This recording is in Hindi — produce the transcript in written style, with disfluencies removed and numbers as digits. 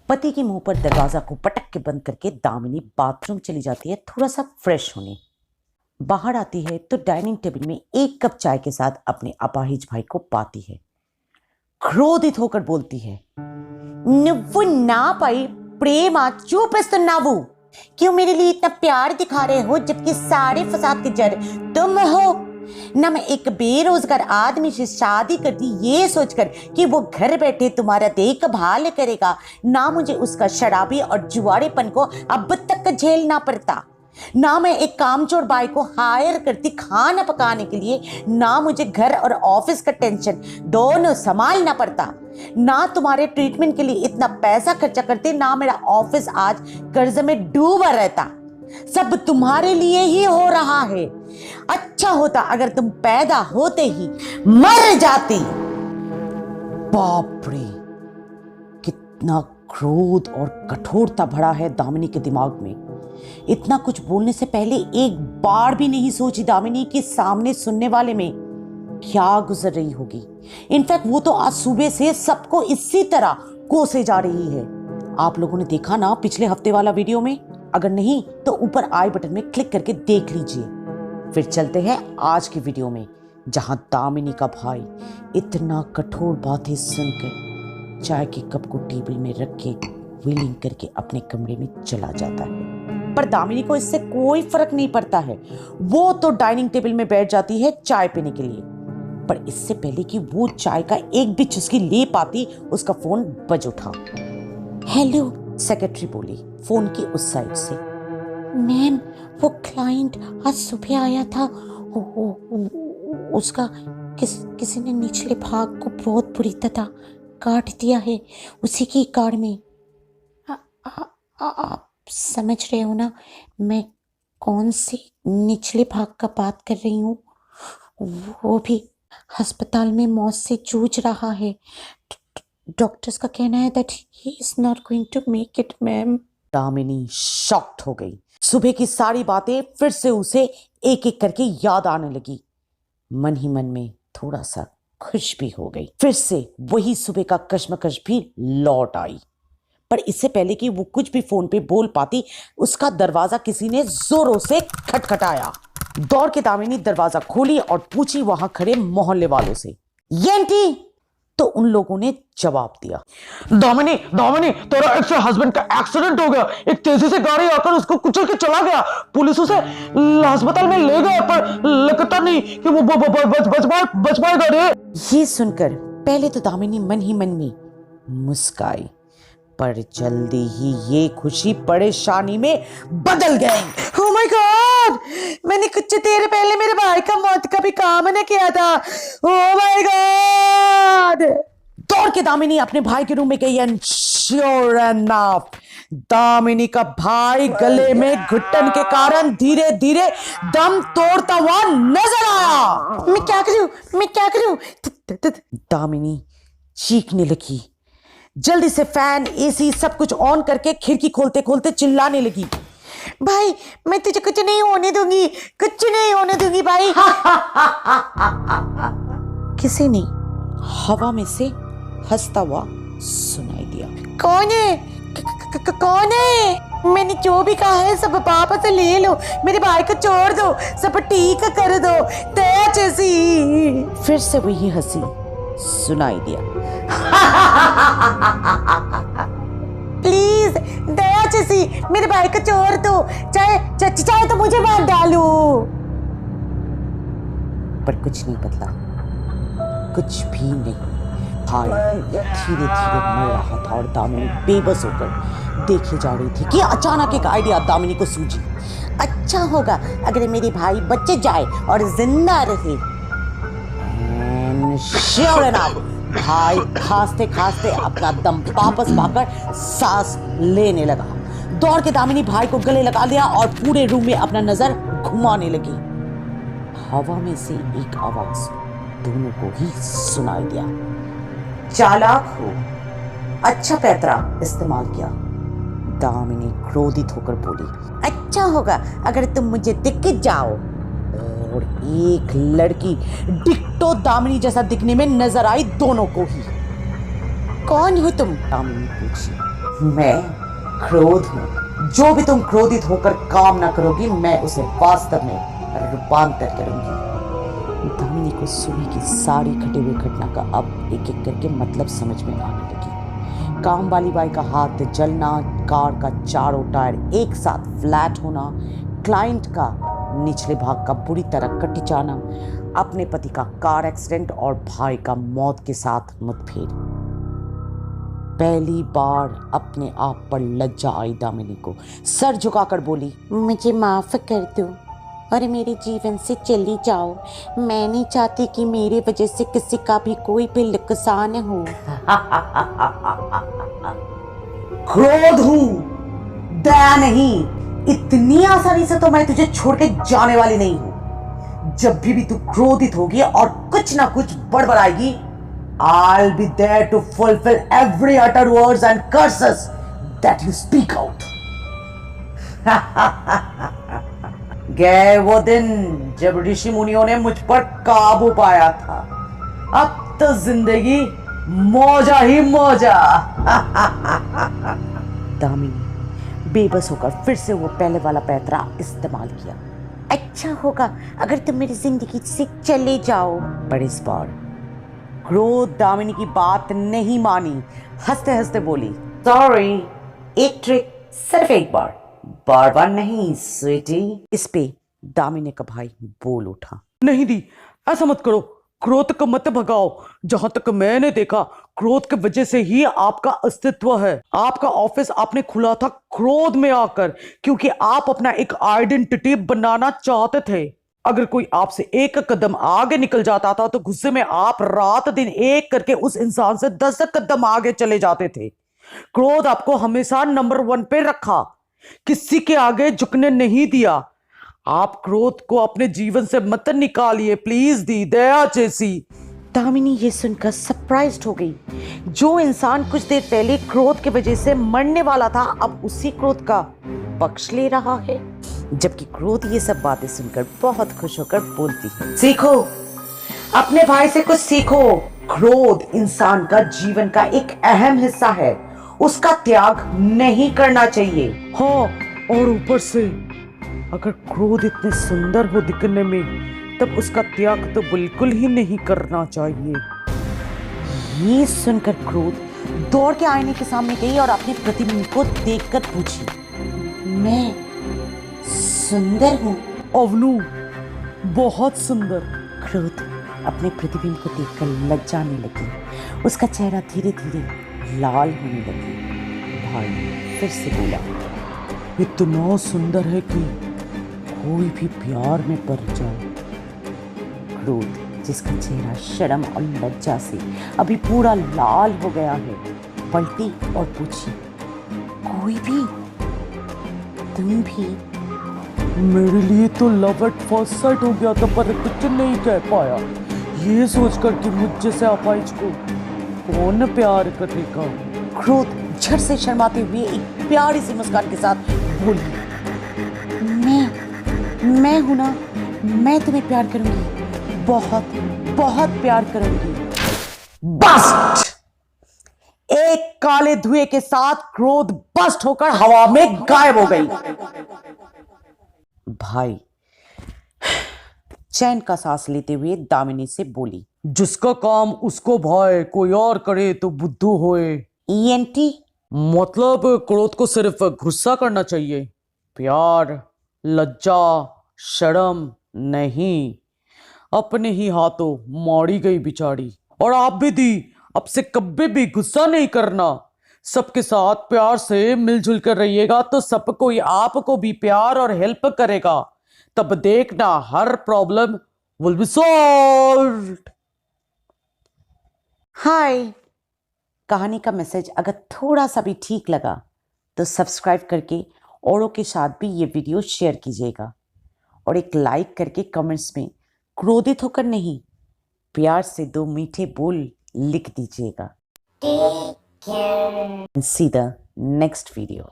पति के मुंह पर दरवाजा को पटक के बंद करके दामिनी बाथरूम चली जाती है थोड़ा सा फ्रेश होने। बाहर आती है तो डाइनिंग टेबल में एक कप चाय के साथ अपने अपाहिज भाई को पाती है। क्रोधित होकर बोलती है, नुव्वु ना पाई प्रेमा చూపిస్తున్నావు। क्यों मेरे लिए इतना प्यार दिखा रहे हो जबकि सारे फसाद की जड़ तुम हो। ना मैं एक बेरोजगार आदमी से शादी कर दी ये सोचकर कि वो घर बैठे तुम्हारा देखभाल करेगा, ना मुझे उसका शराबी और जुआड़ेपन को अब तक झेलना पड़ता, ना मैं एक कामचोर बाई को हायर करती खाना पकाने के लिए, ना मुझे घर और ऑफिस का टेंशन दोनों संभालना पड़ता, ना तुम्हारे ट्रीटमेंट के लिए इतना पैसा खर्चा करते, ना मेरा ऑफिस आज कर्ज में डूबा रहता। सब तुम्हारे लिए ही हो रहा है। अच्छा होता अगर तुम पैदा होते ही मर जाती। बाप रे, कितना क्रोध और कठोरता भरा है दामिनी के दिमाग में। इतना कुछ बोलने से पहले एक बार भी नहीं सोची दामिनी कि सामने सुनने वाले में क्या गुजर रही होगी। इनफैक्ट वो तो आज सुबह से सबको इसी तरह कोसे जा रही है। आप लोगों ने देखा ना पिछले हफ्ते वाला वीडियो में? अगर नहीं तो ऊपर आई बटन में क्लिक करके देख लीजिए। फिर चलते हैं आज की वीडियो में, जहां दामिनी का भाई इतना कठोर बातें सुनकर चाय के कप को टेबल में रख के व्हीलिंग करके अपने कमरे में चला जाता है। पर दामिनी को इससे कोई फर्क नहीं पड़ता है। वो तो डाइनिंग टेबल में बैठ जाती है चाय पीने के लिए। पर इससे पहले कि वो चाय का एक भी चुस्की ले पाती, उसका फोन बज उठा। हेलो, सेक्रेटरी बोली फोन की उस साइड से। मैम, वो क्लाइंट आज सुबह आया था, उसका किसी ने निचले भाग को बहुत बुरी तरह काट दिया है, उसी की कार में। आप समझ रहे हो ना मैं कौन सी निचले भाग का बात कर रही हूँ? वो भी अस्पताल में मौत से जूझ रहा है। डॉक्टर्स का कहना है that he is not going to make it ma'am. Damini shocked हो गई। सुबह की सारी बातें फिर से उसे एक एक करके याद आने लगी। मन ही मन में थोड़ा सा खुश भी हो गई। फिर से वही सुबह का कश्मकश भी लौट आई। पर इससे पहले कि वो कुछ भी फोन पे बोल पाती, उसका दरवाजा किसी ने जोरों से खटखटाया। दौड़ के दामिनी दरवाजा खोली और पूछी वहां खड़े मोहल्ले वालों से, ये आंटी? तो उन लोगों ने जवाब दिया, दामिनी तेरा एक से हस्बैंड का एक्सीडेंट हो गया। एक तेजी से गाड़ी आकर उसको कुचल के चला गया। पुलिस उसे अस्पताल में ले गया, पर लगता नहीं कि वो बच पाएगा रे। ये सुनकर पहले तो दामिनी मन ही मन में मुस्काई, पर जल्दी ही ये खुशी परेशानी में बदल गई। Oh my God! मैंने कुछ देर पहले मेरे भाई का मौत का भी काम न किया था। Oh my God! दौड़ के दामिनी अपने भाई के रूम में गई एंड श्योर एनफ दामिनी का भाई गले में घुटन के कारण धीरे धीरे दम तोड़ता हुआ नजर आया। मैं क्या करूं? दामिनी चीखने लगी। जल्दी से फैन, एसी सब कुछ ऑन करके खिड़की खोलते खोलते चिल्लाने लगी, भाई मैं तुझे कुछ नहीं होने दूंगी भाई। किसी ने हवा में से हंसता हुआ सुनाई दिया। कौन है? मैंने जो भी कहा है सब वापस ले लो, मेरे भाई को छोड़ दो, सब ठीक कर दो दया जैसी। फिर से वही हंसी सुनाई दिया। प्लीज दया जैसी मेरे भाई को छोड़ दो, चाहे तो मुझे मार डालो। पर कुछ नहीं बदला, कुछ भी नहीं। भाई धीरे धीरे मर रहा था और दामिनी बेबस होकर देखे जा रही थी कि अचानक एक आइडिया दामिनी को सूझी। अच्छा होगा अगर मेरे भाई बच जाए और जिंदा रहे। श्योर एनफ भाई खांसते खांसते अपना दम वापस पाकर सांस लेने लगा। दौड़ के दामिनी भाई को गले लगा लिया और पूरे रूम में अपना नजर घुमाने लगी। हवा में से एक आवाज दोनों को ही सुनाई दिया, चालाक हो, अच्छा पैतरा इस्तेमाल किया। दामिनी क्रोधित होकर बोली, अच्छा होगा अगर तुम मुझे दिख जाओ। और एक लड़की डिक्टो दामिनी जैसा दिखने में नजर आई दोनों को ही। कौन हो तुम? दामिनी पूछी। मैं क्रोध हूं। जो भी तुम क्रोधित होकर काम ना करोगी, मैं उसे वास्तव में रूपांतर करूंगी। दामिनी को सुबह की सारी घटे हुई घटना का अब एक एक करके मतलब समझ में आने लगी। काम वाली बाई का हाथ जलना, कार का चारों टायर एक साथ फ्लैट होना, क्लाइंट का निचले भाग का बुरी तरह कट जाना, अपने पति का कार एक्सीडेंट और भाई का मौत के साथ मुठभेड़। पहली बार अपने आप पर लज्जा आई दामिनी को। सर झुकाकर बोली, मुझे माफ कर दो और मेरे जीवन से चली जाओ। मैं नहीं चाहती कि मेरे वजह से किसी का भी कोई भी नुकसान हो। क्रोध हूं, दया नहीं। इतनी आसानी से तो मैं तुझे छोड़ के जाने वाली नहीं हूं। जब भी तू क्रोधित होगी और कुछ ना कुछ बड़बड़ाएगी, I'll be there to fulfill every uttered words and curses that you speak out. गए वो दिन जब ऋषि मुनियों ने मुझ पर काबू पाया था। अब तो जिंदगी मौजा ही मौजा। दामिनी बेबस होकर फिर से वो पहले वाला पैतरा इस्तेमाल किया। अच्छा होगा अगर तुम मेरी जिंदगी से चले जाओ। पर इस बार क्रोध दामिनी की बात नहीं मानी। हंसते हंसते बोली, सॉरी, एक ट्रिक सिर्फ एक बार, बार बार नहीं स्वीटी। इस पे दामिनी का भाई बोल उठा, नहीं दी, ऐसा मत करो, क्रोध को मत भगाओ। जहां तक मैंने देखा, क्रोध की वजह से ही आपका अस्तित्व है। आपका ऑफिस आपने खुला था क्रोध में आकर, क्योंकि आप अपना एक आइडेंटिटी बनाना चाहते थे। अगर कोई आपसे एक कदम आगे निकल जाता था तो गुस्से में आप रात दिन एक करके उस इंसान से 10 कदम आगे चले जाते थे। क्रोध आपको हमेशा नंबर 1 पे रखा, किसी के आगे झुकने नहीं दिया। आप क्रोध को अपने जीवन से मत निकालिए प्लीज दी, दया जैसी। दामिनी ये सुनकर सरप्राइज्ड हो गई। जो इंसान कुछ देर पहले क्रोध की वजह से मरने वाला था, अब उसी क्रोध का पक्ष ले रहा है। जबकि क्रोध ये सब बातें सुनकर बहुत खुश होकर बोलती है, सीखो, अपने भाई से कुछ सीखो। क्रोध इंसान का जीवन का एक अहम हिस्सा है, उसका त्याग नहीं करना चाहिए। हाँ, और ऊपर से अगर क्रोध इतने सुंदर हो दिखने में, तब उसका त्याग तो बिल्कुल ही नहीं करना चाहिए। ये सुनकर क्रोध दौड़ के आईने के सामने गई और अपने प्रतिबिंब को देखकर पूछी, मैं सुंदर हूँ? अवनु, बहुत सुंदर। क्रोध अपने प्रतिबिंब को देखकर लज्जाने लगी। उसका चेहरा धीरे धीरे लाल होने लगी। भाई फिर से बोला, इतना सुंदर है कि कोई भी प्यार में पड़ जाए। क्रोध जिसका चेहरा शर्म और लज्जा से अभी पूरा लाल हो गया है, पलटी और पूछी, कोई भी? तुम भी? मेरे लिए तो लव एट फर्स्ट साइट हो गया था, पर कुछ नहीं कह पाया। ये सोचकर कि मुझ जैसे अपाहिज को कौन प्यार करेगा। क्रोध झट से शर्माते हुए एक प्यारी सी मुस्कान के साथ बोली, मैं हूं ना, मैं तुम्हें प्यार करूंगी, बहुत बहुत प्यार करूंगी। बस्ट! एक काले धुएं के साथ क्रोध बस्ट होकर हवा में गायब हो गई। भाई चैन का सांस लेते हुए दामिनी से बोली, जिसका काम उसको भाए, कोई और करे तो बुद्धू होए। ईएनटी मतलब क्रोध को सिर्फ गुस्सा करना चाहिए, प्यार, लज्जा, शर्म नहीं। अपने ही हाथों मारी गई बिचारी। और आप भी दी, अब से कभी भी गुस्सा नहीं करना। सबके साथ प्यार से मिलजुल कर रहिएगा तो सब कोई आपको भी प्यार और हेल्प करेगा। तब देखना हर प्रॉब्लम विल बी सॉल्व्ड। हाय, कहानी का मैसेज अगर थोड़ा सा भी ठीक लगा तो सब्सक्राइब करके औरों के साथ भी ये वीडियो शेयर कीजिएगा, और एक लाइक करके कमेंट्स में क्रोधित होकर नहीं, प्यार से 2 मीठे बोल लिख दीजिएगा। See the next video.